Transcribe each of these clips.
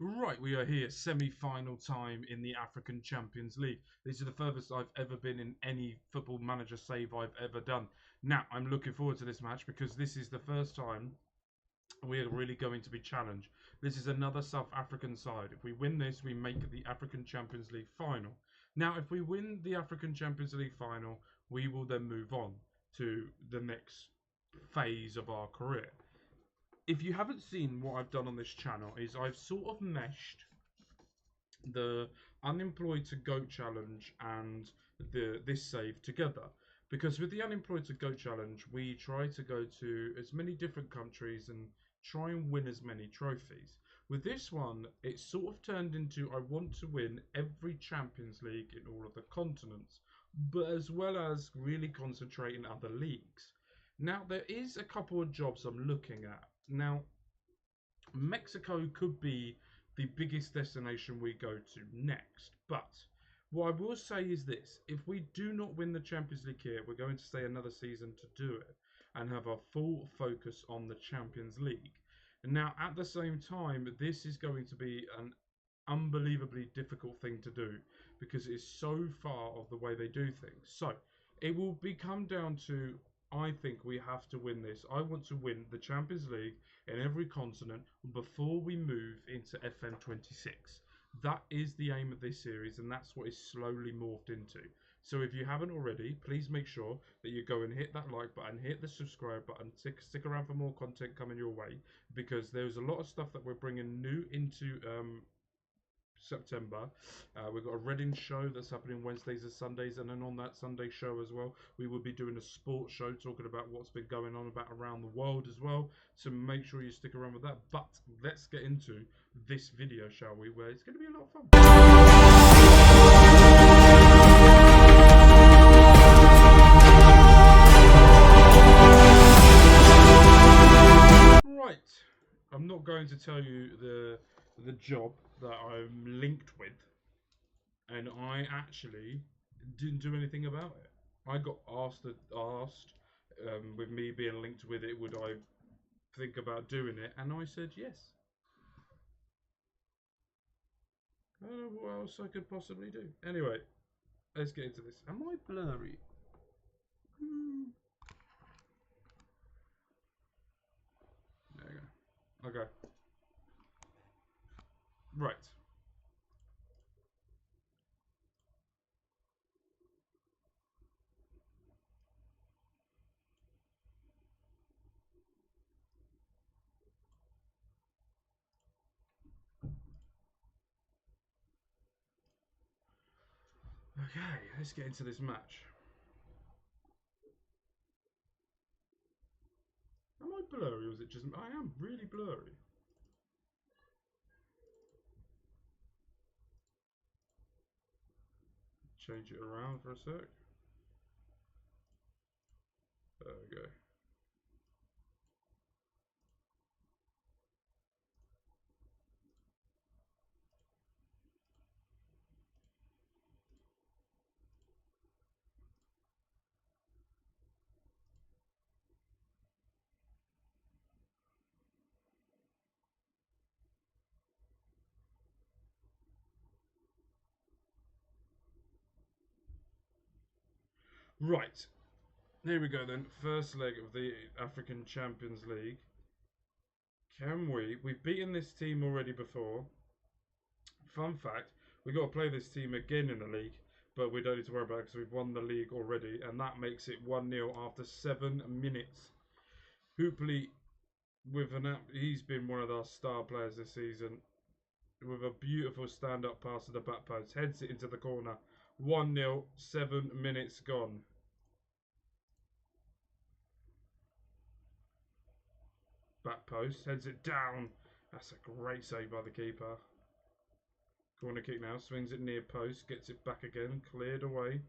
Right, we are here, semi-final time in the African Champions League. This is the furthest I've ever been in any football manager save I've ever done. Now, I'm looking forward to this match because this is the first time we are really going to be challenged. This is another South African side. If we win this, we make the African Champions League final. Now, if we win the African Champions League final, we will then move on to the next phase of our career. If you haven't seen what I've done on this channel, is I've sort of meshed the unemployed to goat challenge and this save together, because with the unemployed to goat challenge we try to go to as many different countries and try and win as many trophies. With this one it's sort of turned into I want to win every Champions League in all of the continents, but as well as really concentrate in other leagues. Now there is a couple of jobs I'm looking at. Now Mexico could be the biggest destination we go to next. But what I will say is this: if we do not win the Champions League here, we're going to stay another season to do it and have our full focus on the Champions League. Now, at the same time, this is going to be an unbelievably difficult thing to do because it's so far of the way they do things. So it will become down to, I think we have to win this. I want to win the Champions League in every continent before we move into FM26. That is the aim of this series, and that's what is slowly morphed into. So if you haven't already, please make sure that you go and hit that like button, hit the subscribe button, stick around for more content coming your way, because there's a lot of stuff that we're bringing new into September. We've got a Reading show that's happening Wednesdays and Sundays, and then on that Sunday show as well, we will be doing a sports show talking about what's been going on about around the world as well. So make sure you stick around with that. But let's get into this video, shall we? Where it's going to be a lot of fun. Right, I'm not going to tell you the job that I'm linked with, and I actually didn't do anything about it. I got asked with me being linked with it, would I think about doing it, and I said yes. I don't know what else I could possibly do. Anyway, let's get into this. Am I blurry? There you go. Okay. Right. Okay, let's get into this match. Am I blurry, or is it just... I am really blurry. Change it around for a sec. There we go. Right, here we go then. First leg of the African Champions League. Can we? We've beaten this team already before. Fun fact, we've got to play this team again in the league, but we don't need to worry about it because we've won the league already, and that makes it 1-0 after 7 minutes. Hoopley, he's been one of our star players this season, with a beautiful stand-up pass to the back post, heads it into the corner. 1-0, 7 minutes gone. Back post, heads it down. That's a great save by the keeper. Corner kick now, swings it near post, gets it back again, cleared away.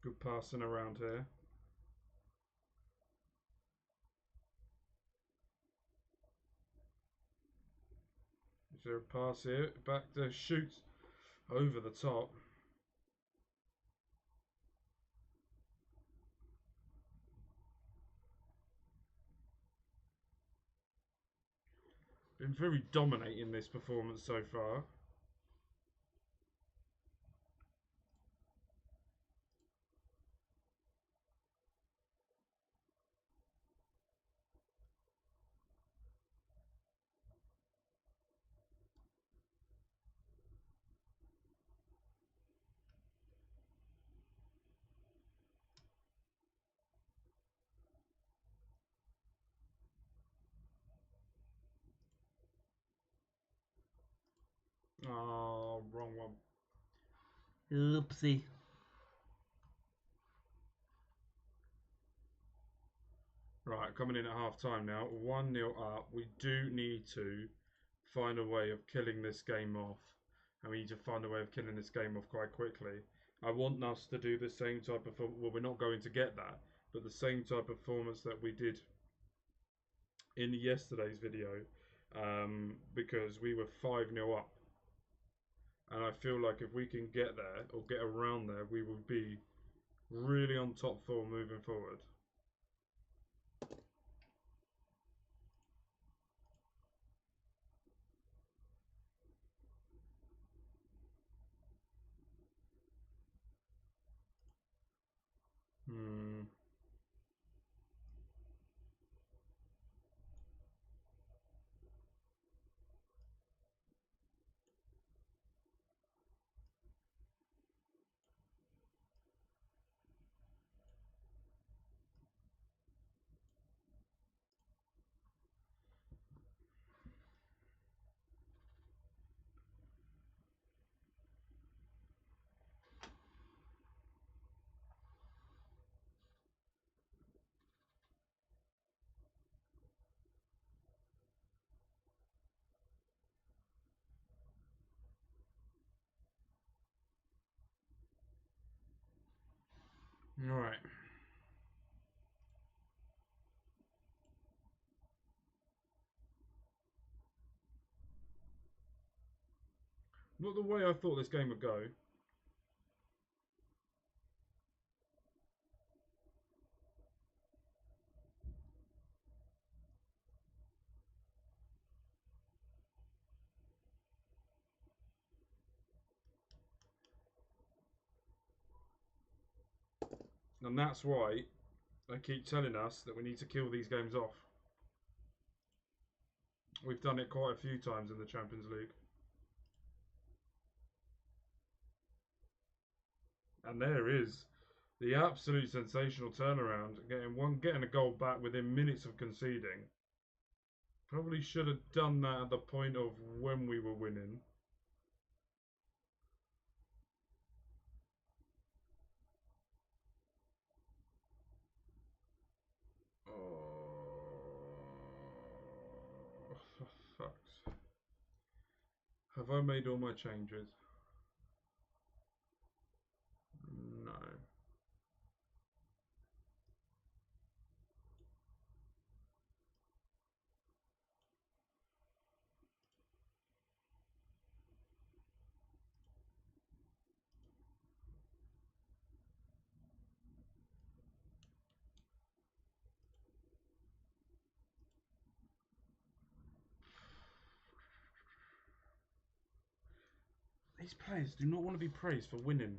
Good passing around here. Is there a pass here? Back to shoots. Over the top. Been very dominating this performance so far. Oh, wrong one. Oopsie. Right, coming in at half time now. 1-0 up. We do need to find a way of killing this game off. And we need to find a way of killing this game off quite quickly. I want us to do the same type of... Well, we're not going to get that. But the same type of performance that we did in yesterday's video. Because we were 5-0 up. And I feel like if we can get there, or get around there, we will be really on top form moving forward. Hmm. All right. Not the way I thought this game would go. And that's why they keep telling us that we need to kill these games off. We've done it quite a few times in the Champions League. And there is the absolute sensational turnaround, getting a goal back within minutes of conceding. Probably should have done that at the point of when we were winning. Oh, for fuck's. Have I made all my changes? No. These players do not want to be praised for winning.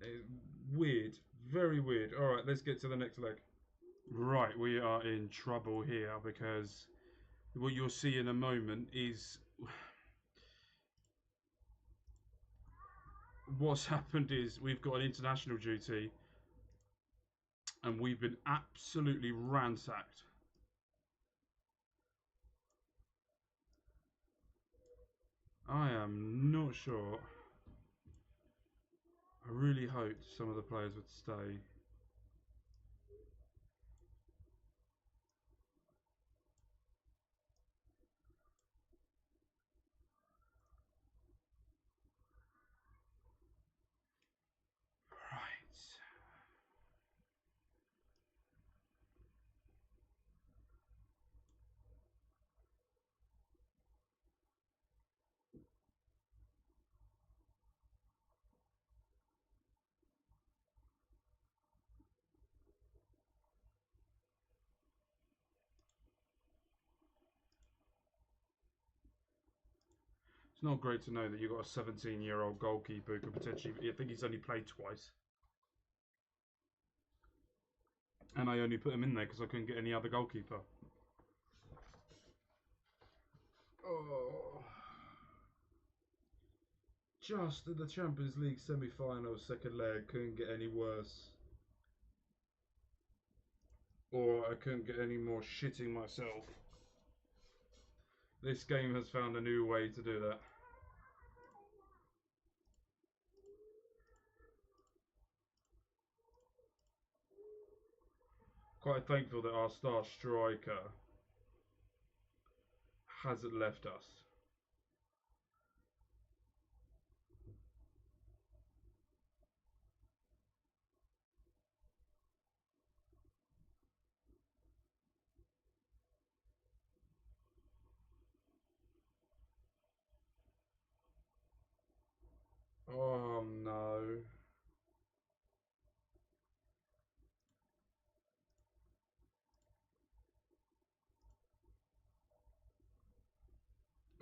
It's weird. Very weird. Alright, let's get to the next leg. Right, we are in trouble here because what you'll see in a moment is what's happened is we've got an international duty and we've been absolutely ransacked. I am not sure. I really hoped some of the players would stay. Right. It's not great to know that you've got a 17-year-old goalkeeper who could potentially. I think he's only played twice. And I only put him in there because I couldn't get any other goalkeeper. Oh. Just in the Champions League semi-final, second leg, couldn't get any worse. Or I couldn't get any more shitting myself. This game has found a new way to do that. Quite thankful that our star striker hasn't left us. Oh no.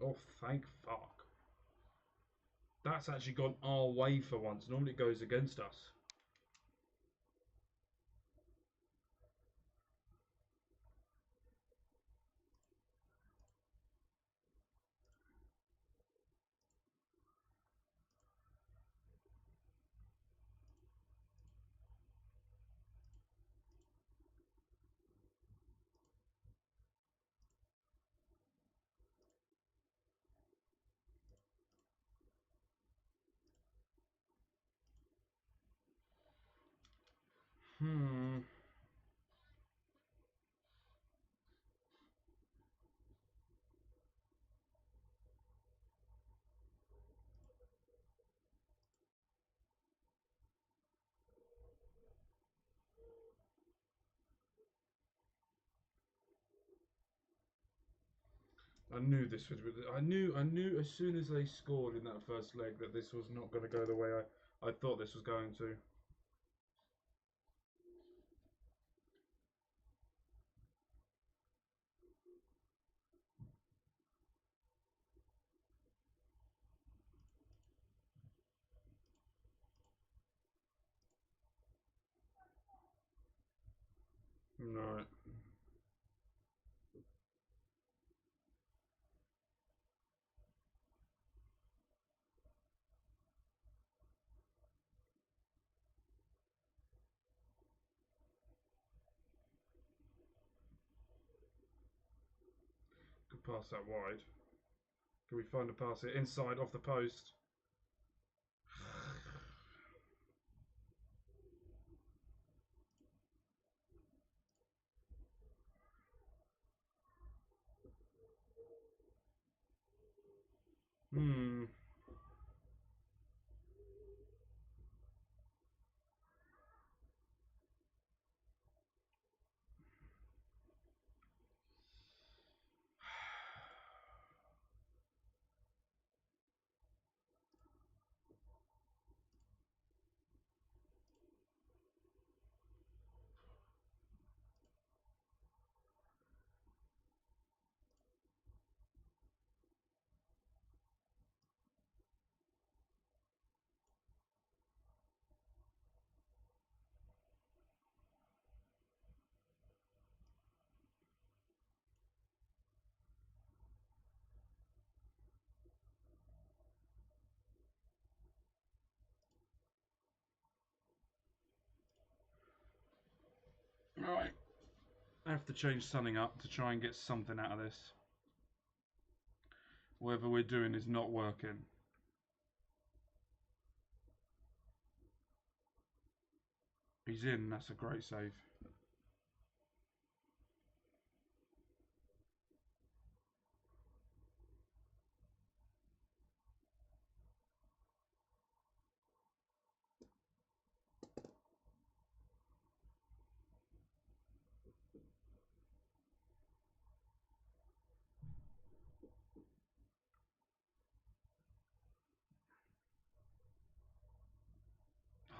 Oh, thank fuck. That's actually gone our way for once. Normally it goes against us. I knew this would be. I knew as soon as they scored in that first leg that this was not going to go the way I thought this was going to. Right. Could pass that wide. Can we find a pass here? Inside, off the post. Hmm. Right. I have to change something up to try and get something out of this. Whatever we're doing is not working. He's in. That's a great save.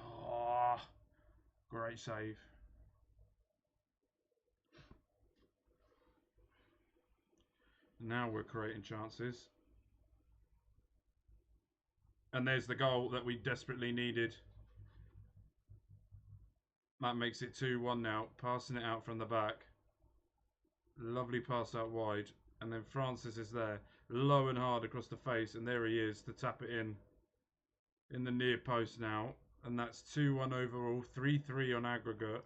Oh, great save. Now we're creating chances. And there's the goal that we desperately needed. That makes it 2-1 now. Passing it out from the back. Lovely pass out wide. And then Francis is there. Low and hard across the face. And there he is to tap it in the near post now. And that's 2-1 overall. 3-3 on aggregate.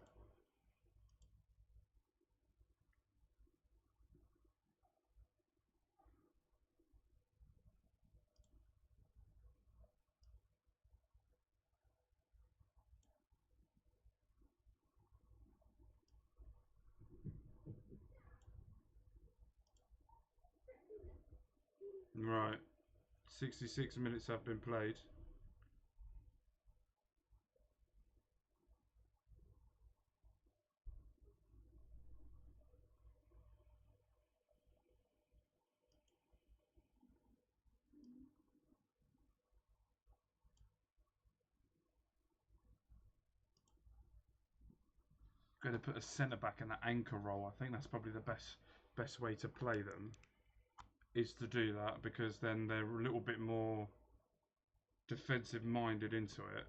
Right. 66 minutes have been played. Going to put a centre back in that anchor role. I think that's probably the best way to play them, is to do that, because then they're a little bit more defensive minded into it.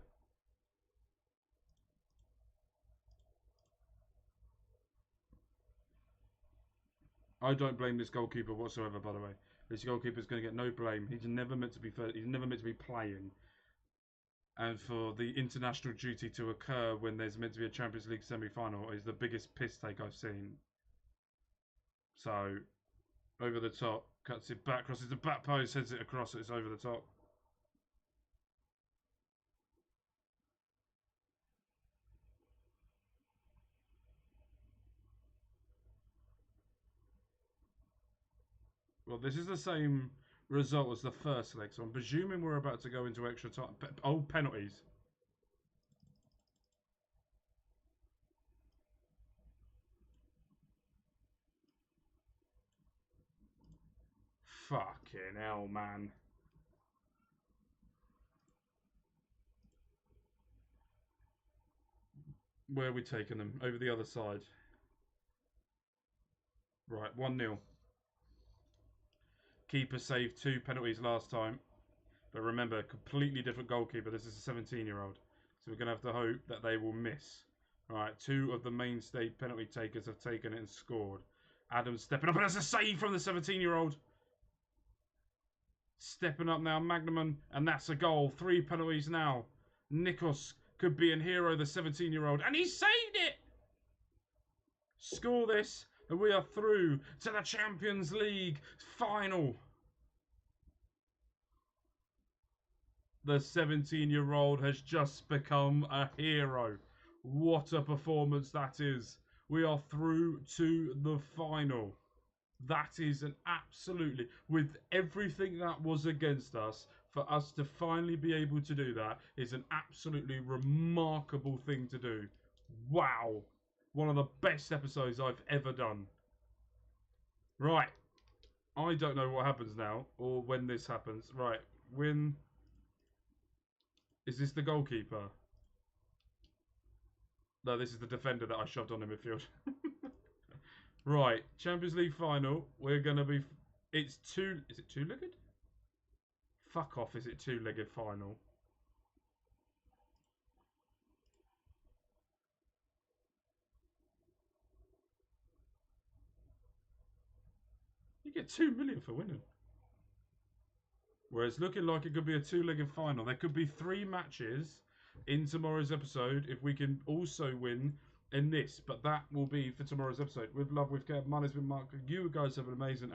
I don't blame this goalkeeper whatsoever, by the way. This goalkeeper is going to get no blame. He's never meant to be he's never meant to be playing. And for the international duty to occur when there's meant to be a Champions League semi-final is the biggest piss take I've seen. So, over the top, cuts it back, crosses the back post, heads it across, it's over the top. Well, this is the same result as the first leg, so I'm presuming we're about to go into extra time. Oh, penalties. Fucking hell, man. Where are we taking them? Over the other side. Right, 1-0. Keeper saved 2 penalties last time. But remember, completely different goalkeeper. This is a 17-year-old. So we're going to have to hope that they will miss. Alright, 2 of the mainstay penalty takers have taken it and scored. Adams stepping up, and that's a save from the 17-year-old. Stepping up now, Magnuman, and that's a goal. 3 penalties now. Nikos could be a hero, the 17-year-old, and he saved it! Score this, and we are through to the Champions League final. The 17-year-old has just become a hero. What a performance that is. We are through to the final. That is an absolutely, with everything that was against us, for us to finally be able to do that is an absolutely remarkable thing to do. Wow. One of the best episodes I've ever done. Right. I don't know what happens now, or when this happens. Right. Win. Is this the goalkeeper? No, this is the defender that I shoved on in midfield. Right, Champions League final. We're going to be... Is it two-legged? Fuck off, is it two-legged final? You get 2 million for winning. Whereas looking like it could be a two-legged final. There could be 3 matches in tomorrow's episode if we can also win in this, but that will be for tomorrow's episode. With love, with care, mine has been Mark. You guys have an amazing